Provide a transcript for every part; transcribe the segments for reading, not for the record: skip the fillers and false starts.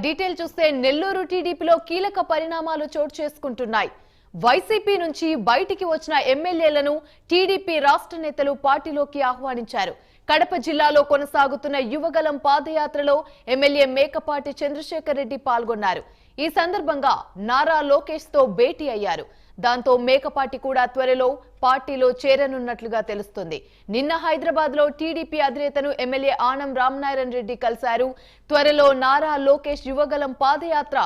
Detail చూస్తే నెల్లూరు టీడీపీలో కీలక పరిణామాలు చోటు చేసుకుంటున్నాయి. వైసీపీ నుంచి బయటికి వచ్చిన ఎమ్మెల్యేలను టీడీపీ రాష్ట్ర నేతలు పార్టీలోకి ఆహ్వానించారు. కడప జిల్లాలో కొనసాగుతున్న యువగలం పాదయాత్రలో ఎమ్మెల్యే మేకపాటి చంద్రశేఖర్ రెడ్డి పాల్గొన్నారు. ఈ సందర్భంగా నారా లోకేష్ తో భేటీ అయ్యారు. దాంతో మేకపాటి కూడా త్వరలో పార్టీలో చేరనున్నట్లుగా తెలుస్తుంది. నిన్న హైదరాబాద్ లో టీడీపీ అధినేతను ఎమ్మెల్యే ఆనం రామనారాయణ రెడ్డి కలిశారు. త్వరలో నారా లోకేష్ యువగలం పాదయాత్ర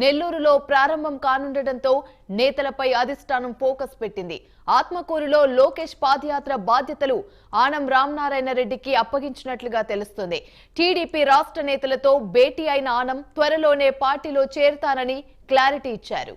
నెల్లూరులో ప్రారంభం కానుండటంతో నేతలపై అధిష్టానం ఫోకస్ పెట్టింది. ఆత్మకూరులో లోకేష్ పాదయాత్ర బాధ్యతలు ఆనం రామనారాయణ రెడ్డికి అప్పగించినట్లుగా తెలుస్తుంది. టీడీపీ రాష్ట్ర నేతలతో భేటీ అయిన ఆనం త్వరలోనే పార్టీలో చేరతానని క్లారిటీ ఇచ్చారు.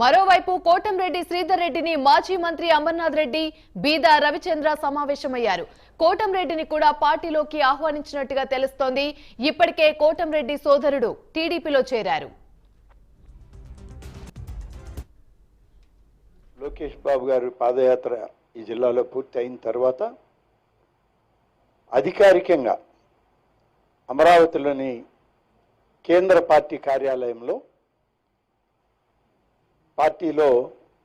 మరోవైపు కోటంరెడ్డి శ్రీధర్ రెడ్డిని మాజీ మంత్రి అమర్నాథ్ రెడ్డి, బీదా రవిచంద్ర సమావేశమయ్యారు. కోటంరెడ్డిని కూడా పార్టీలోకి ఆహ్వానించినట్టుగా తెలుస్తోంది. ఇప్పటికే కోటంరెడ్డి సోదరుడు టీడీపీలో చేరారు. లోకేష్ బాబు గారు పాదయాత్ర ఈ జిల్లాలో పూర్తి అయిన తర్వాత అధికారికంగా అమరావతిలోని కేంద్ర పార్టీ కార్యాలయంలో పార్టీలో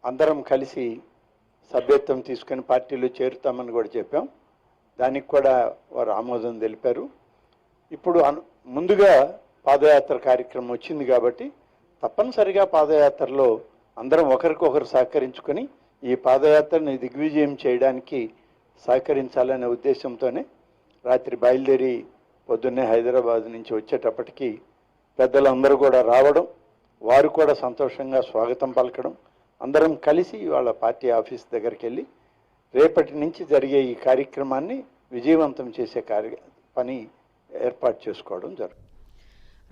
అందరం కలిసి సభ్యత్వం తీసుకుని పార్టీలో చేరుతామని కూడా చెప్పాం. దానికి కూడా వారు ఆమోదం తెలిపారు. ఇప్పుడు ముందుగా పాదయాత్ర కార్యక్రమం వచ్చింది కాబట్టి తప్పనిసరిగా పాదయాత్రలో అందరం ఒకరికొకరు సహకరించుకొని ఈ పాదయాత్రని దిగ్విజయం చేయడానికి సహకరించాలనే ఉద్దేశంతోనే రాత్రి బయలుదేరి పొద్దున్నే హైదరాబాద్ నుంచి వచ్చేటప్పటికి పెద్దలందరూ కూడా రావడం, వారు కూడా సంతోషంగా స్వాగతం పలకడం, అందరం కలిసి వాళ్ళ పార్టీ ఆఫీస్ దగ్గరికి వెళ్ళి రేపటి నుంచి జరిగే ఈ కార్యక్రమాన్ని విజయవంతం చేసే పని ఏర్పాటు చేసుకోవడం జరుగుతుంది.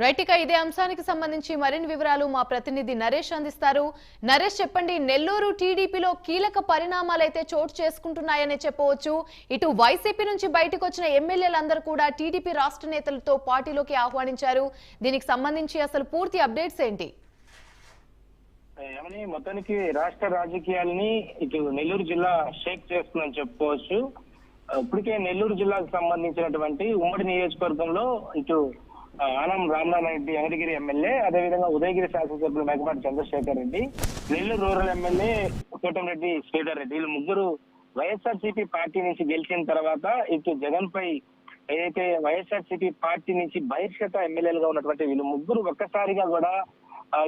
రైట్, ఇక ఇదే అంశానికి సంబంధించి మరిన్ని వివరాలు మా ప్రతినిధి నరేష్ అందిస్తారు. నరేష్, చెప్పండి, నెల్లూరు టీడీపీలో కీలక పరిణామాలైతే చోటు చేసుకుంటున్నాయనే చెప్పవచ్చు. ఇటు వైసీపీ నుంచి బయటకు వచ్చిన ఎమ్మెల్యేలందరూ కూడా టీడీపీ రాష్ట్ర నేతలతో పార్టీలోకి ఆహ్వానించారు. దీనికి సంబంధించి అసలు పూర్తి అప్డేట్స్ ఏంటి? మొత్తానికి రాష్ట్ర రాజకీయాలని ఇటు నెల్లూరు జిల్లా షేక్ చేస్తుందని చెప్పుకోవచ్చు. ఇప్పటికే నెల్లూరు జిల్లాకు సంబంధించినటువంటి ఉమ్మడి నియోజకవర్గంలో ఇటు ఆనం రామనారాయణ రెడ్డి వెంకటగిరి ఎమ్మెల్యే, అదేవిధంగా ఉదయగిరి శాసనసభ్యులు మేకపాటి చంద్రశేఖర్ రెడ్డి, నెల్లూరు రూరల్ ఎమ్మెల్యే కోటంరెడ్డి శ్రీధర్ రెడ్డి, వీళ్ళు ముగ్గురు వైఎస్ఆర్సీపీ పార్టీ నుంచి గెలిచిన తర్వాత ఇటు జగన్ పై ఏదైతే వైఎస్ఆర్సీపీ పార్టీ నుంచి బహిష్కృత ఎమ్మెల్యేలుగా ఉన్నటువంటి వీళ్ళు ముగ్గురు ఒక్కసారిగా కూడా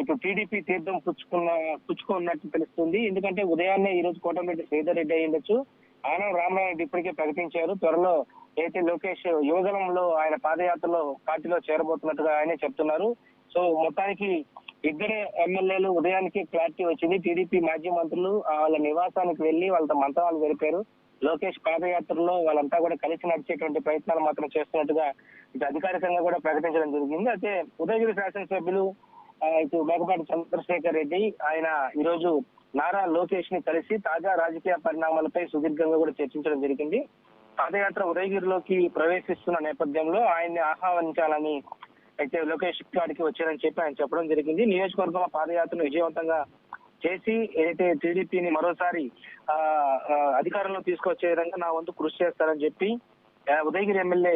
ఇటు టీడీపీ తీర్థం పుచ్చుకున్నట్టు తెలుస్తుంది. ఎందుకంటే ఉదయాన్నే ఈ రోజు కోటంరెడ్డి శ్రీధర్ రెడ్డి అయి ఉండొచ్చు, ఆనం రామనారాయణ రెడ్డి ఇప్పటికే ప్రకటించారు. త్వరలో అయితే లోకేష్ యువగలంలో ఆయన పాదయాత్రలో పార్టీలో చేరబోతున్నట్టుగా ఆయనే చెప్తున్నారు. సో మొత్తానికి ఇద్దరే ఎమ్మెల్యేలు ఉదయానికి క్లారిటీ వచ్చింది. టీడీపీ మాజీ మంత్రులు వాళ్ళ నివాసానికి వెళ్లి వాళ్ళతో మంత్రాలు జరిపారు. లోకేష్ పాదయాత్రలో వాళ్ళంతా కూడా కలిసి నడిచేటువంటి ప్రయత్నాలు మాత్రం చేస్తున్నట్టుగా ఇటు అధికారికంగా కూడా ప్రకటించడం జరిగింది. అయితే ఉదయగిరి శాసనసభ్యులు ఇటు మేకపాటి చంద్రశేఖర్ రెడ్డి ఆయన ఈ రోజు నారా లోకేష్ ని కలిసి తాజా రాజకీయ పరిణామాలపై సుదీర్ఘంగా కూడా చర్చించడం జరిగింది. పాదయాత్ర ఉదయగిరిలోకి ప్రవేశిస్తున్న నేపథ్యంలో ఆయన్ని ఆహ్వానించాలని అయితే లోకేష్ గారికి వచ్చారని చెప్పి ఆయన చెప్పడం జరిగింది. నియోజకవర్గంలో పాదయాత్రను విజయవంతంగా చేసి ఏదైతే టీడీపీని మరోసారి అధికారంలో తీసుకొచ్చే విధంగా నా వంతు కృషి చేస్తారని చెప్పి ఉదయగిరి ఎమ్మెల్యే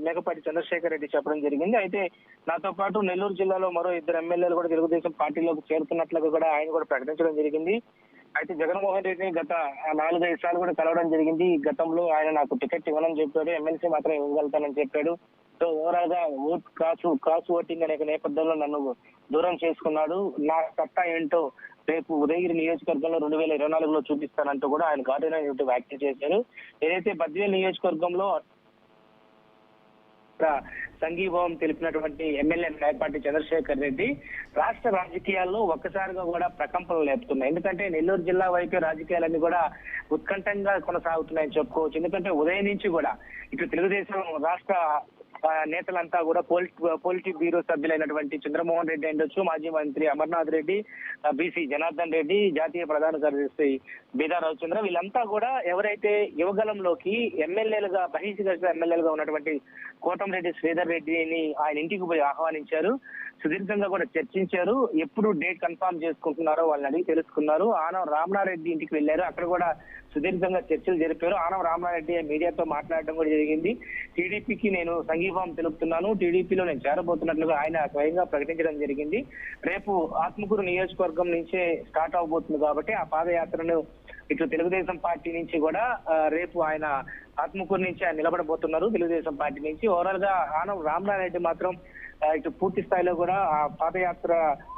మేకపాటి చంద్రశేఖర్ రెడ్డి చెప్పడం జరిగింది. అయితే నాతో పాటు నెల్లూరు జిల్లాలో మరో ఇద్దరు ఎమ్మెల్యేలు కూడా తెలుగుదేశం పార్టీలోకి చేరుతున్నట్లుగా కూడా ఆయన కూడా ప్రకటించడం జరిగింది. అయితే జగన్మోహన్ రెడ్డిని గత 4-5 సార్లు కూడా కలవడం జరిగింది. గతంలో ఆయన నాకు టికెట్ ఇవ్వనని చెప్పాడు, ఎమ్మెల్సీ మాత్రం ఇవ్వగలుగుతానని చెప్పాడు. సో ఓవరాల్ గా క్రాస్ ఓటింగ్ అనే నేపథ్యంలో నన్ను దూరం చేసుకున్నాడు. నా సత్తా ఏంటో రేపు ఉదయగిరి నియోజకవర్గంలో 2024లో చూపిస్తానంటూ కూడా ఆయన ఘాటైన వ్యాఖ్యలు చేశారు. ఏదైతే బద్వేల్ నియోజకవర్గంలో సంఘీభావం తెలిపినటువంటి ఎమ్మెల్యే మేకపాటి చంద్రశేఖర్ రెడ్డి రాష్ట్ర రాజకీయాల్లో ఒక్కసారిగా కూడా ప్రకంపనలు లేపుతున్నాయి. ఎందుకంటే నెల్లూరు జిల్లా వైపు రాజకీయాలన్నీ కూడా ఉత్కంఠంగా కొనసాగుతున్నాయని చెప్పుకోవచ్చు. ఎందుకంటే ఉదయం నుంచి కూడా ఇటు తెలుగుదేశం రాష్ట్ర నేతలంతా కూడా పొలిటిక్ బ్యూరో సభ్యులైనటువంటి చంద్రమోహన్ రెడ్డి ఉండొచ్చు, మాజీ మంత్రి అమర్నాథ్ రెడ్డి, బీసీ జనార్దన్ రెడ్డి, జాతీయ ప్రధాన కార్యదర్శి బీదా రవిచంద్ర, వీళ్ళంతా కూడా ఎవరైతే యువగలంలోకి ఎమ్మెల్యేలుగా బహిష్కృత ఎమ్మెల్యేలుగా ఉన్నటువంటి కోటంరెడ్డి శ్రీధర్ రెడ్డిని ఆయన ఇంటికి పోయి ఆహ్వానించారు. సుదీర్ఘంగా కూడా చర్చించారు. ఎప్పుడు డేట్ కన్ఫర్మ్ చేసుకుంటున్నారో వాళ్ళని అడిగి తెలుసుకున్నారు. ఆనం రామనారెడ్డి ఇంటికి వెళ్లారు. అక్కడ కూడా సుదీర్ఘంగా చర్చలు జరిపారు. ఆనం రామనారెడ్డి మీడియాతో మాట్లాడడం కూడా జరిగింది. టీడీపీకి నేను సంఘీభావం తెలుపుతున్నాను, టీడీపీలో నేను చేరబోతున్నట్లుగా ఆయన స్వయంగా ప్రకటించడం జరిగింది. రేపు ఆత్మకూరు నియోజకవర్గం నుంచే స్టార్ట్ అవబోతుంది కాబట్టి ఆ పాదయాత్రను ఇటు తెలుగుదేశం పార్టీ నుంచి కూడా రేపు ఆయన ఆత్మకూరు నుంచి ఆయన నిలబడబోతున్నారు. తెలుగుదేశం పార్టీ నుంచి ఓవరాల్ గా ఆనం రామనారెడ్డి మాత్రం ఇటు పూర్తి స్థాయిలో కూడా ఆ పాదయాత్ర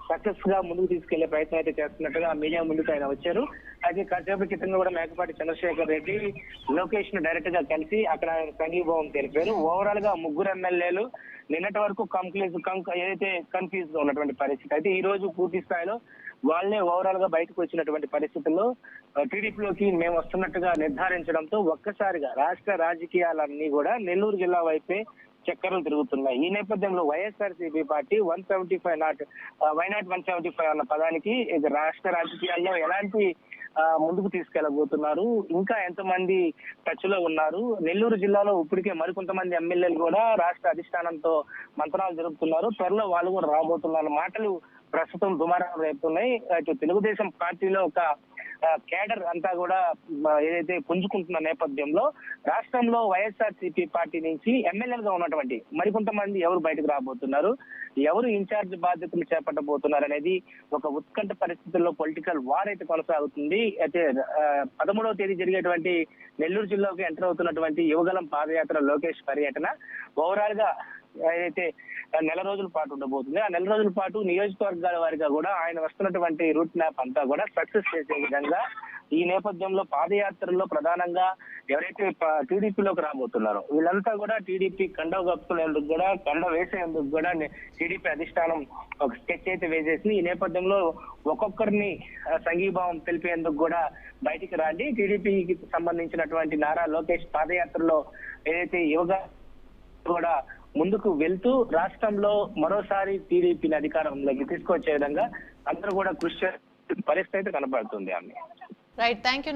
సక్సెస్ గా ముందుకు తీసుకెళ్లే ప్రయత్నం అయితే చేస్తున్నట్టుగా మీడియా ముందుకు ఆయన వచ్చారు. అయితే కాసేపు క్రితంగా కూడా మేకపాటి చంద్రశేఖర్ రెడ్డి లోకేష్ ను డైరెక్ట్ గా కలిసి అక్కడ సంఘీభావం తెలిపారు. ఓవరాల్ గా ముగ్గురు ఎమ్మెల్యేలు నిన్నటి వరకు ఏదైతే కన్ఫ్యూజ్ గా ఉన్నటువంటి పరిస్థితి అయితే ఈ రోజు పూర్తి స్థాయిలో వాళ్ళే ఓవరాల్ గా బయటకు వచ్చినటువంటి పరిస్థితుల్లో టీడీపీలోకి మేము వస్తున్నట్టుగా నిర్ధారించడంతో ఒక్కసారిగా రాష్ట్ర రాజకీయాలన్నీ కూడా నెల్లూరు జిల్లా వైపే చక్కర్లు తిరుగుతున్నాయి. ఈ నేపథ్యంలో వైఎస్ఆర్సీపీ పార్టీ 175 వైనాట్ 175 అన్న పదానికి రాష్ట్ర రాజకీయాల్లో ఎలాంటి ముందుకు తీసుకెళ్లబోతున్నారు, ఇంకా ఎంతమంది టచ్ లో ఉన్నారు, నెల్లూరు జిల్లాలో ఇప్పటికే మరికొంతమంది ఎమ్మెల్యేలు కూడా రాష్ట్ర అధిష్టానంతో మంత్రాలు జరుపుతున్నారు, త్వరలో వాళ్ళు కూడా రాబోతున్నారు మాటలు ప్రస్తుతం దుమారం రేపుతున్నాయి. తెలుగుదేశం పార్టీలో ఒక కేడర్ అంతా కూడా ఏదైతే పుంజుకుంటున్న నేపథ్యంలో రాష్ట్రంలో వైఎస్ఆర్సీపీ పార్టీ నుంచి ఎమ్మెల్యేలుగా ఉన్నటువంటి మరికొంతమంది ఎవరు బయటకు రాబోతున్నారు, ఎవరు ఇన్ఛార్జ్ బాధ్యతలు చేపట్టబోతున్నారు అనేది ఒక ఉత్కంఠ పరిస్థితుల్లో పొలిటికల్ వార్ అయితే కొనసాగుతుంది. అయితే 13వ తేదీ జరిగేటువంటి నెల్లూరు జిల్లాకు ఎంటర్ అవుతున్నటువంటి యువగలం పాదయాత్ర లోకేష్ పర్యటన ఓవరాల్ గా ఏదైతే నెల రోజుల పాటు ఉండబోతుంది. ఆ నెల రోజుల పాటు నియోజకవర్గాల వారిగా కూడా ఆయన వస్తున్నటువంటి రూట్ మ్యాప్ అంతా కూడా సక్సెస్ చేసే విధంగా ఈ నేపథ్యంలో పాదయాత్రలో ప్రధానంగా ఎవరైతే టీడీపీలోకి రాబోతున్నారో వీళ్ళంతా కూడా టీడీపీ కండ కప్పుకునేందుకు కూడా కండ వేసేందుకు కూడా టీడీపీ అధిష్టానం ఒక స్కెచ్ అయితే వేసేసి ఈ నేపథ్యంలో ఒక్కొక్కరిని సంఘీభావం తెలిపేందుకు కూడా బయటికి రండి, టీడీపీకి సంబంధించినటువంటి నారా లోకేష్ పాదయాత్రలో ఏదైతే యువగా కూడా ముందుకు వెళ్తూ రాష్ట్రంలో మరోసారి టీడీపీని అధికారంలోకి తీసుకొచ్చే విధంగా అందరూ కూడా కృషి చేసే పరిస్థితి అయితే కనబడుతుంది. ఆమె రైట్, థ్యాంక్ యూ.